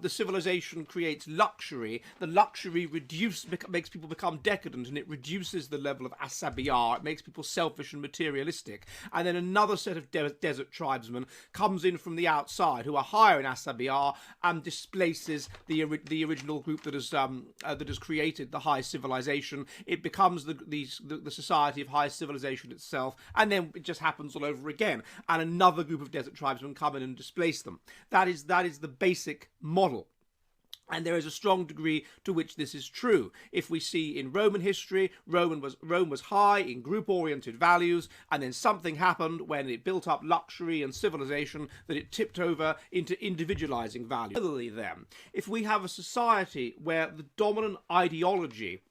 The civilization creates luxury. The luxury makes people become decadent, and it reduces the level of asabiyah. It makes people selfish and materialistic. And then another set of desert tribesmen comes in from the outside, who are higher in asabiyah, and displaces the original group that has created the high civilization. It becomes the society of high civilization itself, and then it just happens all over again. And another group of desert tribesmen come in and displace them. That is the basic model. And there is a strong degree to which this is true. If we see in Roman history, Rome was high in group-oriented values, and then something happened when it built up luxury and civilization that it tipped over into individualizing values. Similarly then, if we have a society where the dominant ideology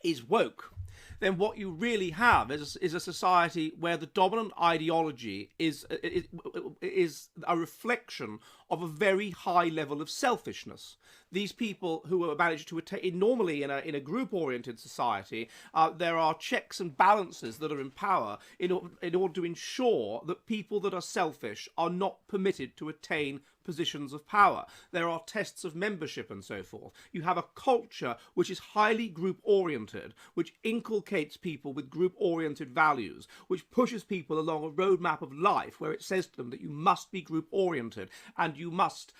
is woke, then what you really have is a society where the dominant ideology is a reflection of a very high level of selfishness. These people who are managed to attain, normally in a group-oriented society, there are checks and balances that are in power in order to ensure that people that are selfish are not permitted to attain positions of power. There are tests of membership and so forth. You have a culture which is highly group-oriented, which inculcates people with group-oriented values, which pushes people along a roadmap of life where it says to them that you must be group-oriented and you must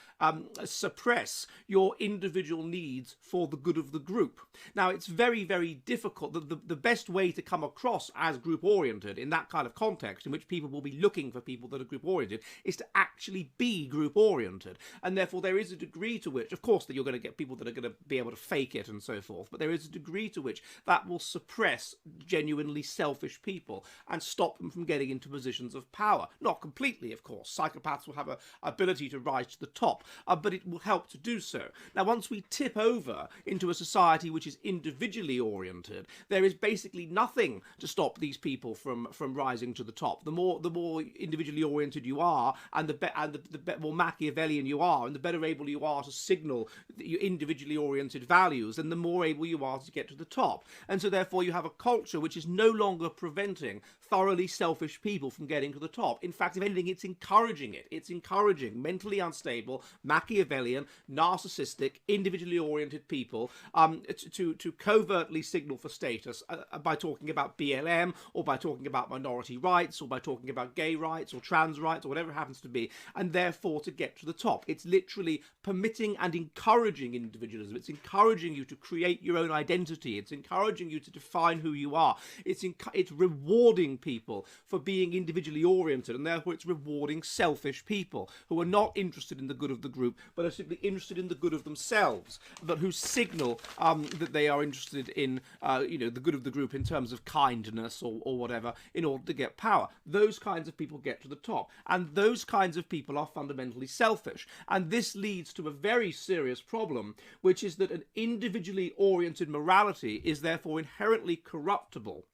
suppress your individual needs for the good of the group. Now, it's very, very difficult. The best way to come across as group-oriented in that kind of context, in which people will be looking for people that are group-oriented, is to actually be group-oriented. And therefore, there is a degree to which, of course, that you're going to get people that are going to be able to fake it and so forth, but there is a degree to which that will suppress genuinely selfish people and stop them from getting into positions of power. Not completely, of course. Psychopaths will have an ability to rise to the top, but it will help to do so. Now, once we tip over into a society which is individually oriented, there is basically nothing to stop these people from rising to the top. The more individually oriented you are, and the more Machiavellian you are, and the better able you are to signal your individually oriented values, and the more able you are to get to the top. And so therefore you have a culture which is no longer preventing thoroughly selfish people from getting to the top. In fact, if anything, it's encouraging it. It's encouraging mentally unstable, Machiavellian, narcissistic, individually oriented people to covertly signal for status by talking about BLM, or by talking about minority rights, or by talking about gay rights or trans rights, or whatever it happens to be, and therefore to get to the top. It's literally permitting and encouraging individualism. It's encouraging you to create your own identity. It's encouraging you to define who you are. It's rewarding people for being individually oriented, and therefore it's rewarding selfish people who are not interested in the good of the group, but are simply interested in the good of themselves, but who signal that they are interested in the good of the group in terms of kindness or whatever, in order to get power. Those kinds of people get to the top, and those kinds of people are fundamentally selfish. And this leads to a very serious problem, which is that an individually oriented morality is therefore inherently corruptible.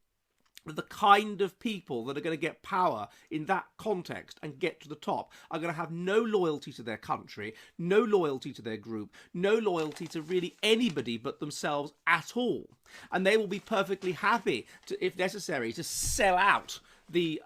The kind of people that are going to get power in that context and get to the top are going to have no loyalty to their country, no loyalty to their group, no loyalty to really anybody but themselves at all. And they will be perfectly happy to, if necessary, to sell out the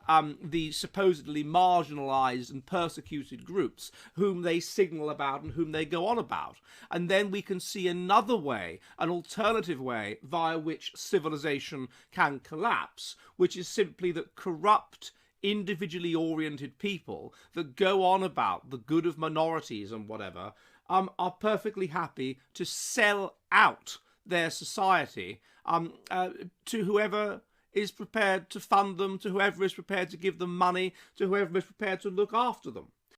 supposedly marginalized and persecuted groups whom they signal about and whom they go on about. And then we can see another way, an alternative way via which civilization can collapse, which is simply that corrupt, individually oriented people that go on about the good of minorities and whatever are perfectly happy to sell out their society to whoever is prepared to fund them, to whoever is prepared to give them money, to whoever is prepared to look after them.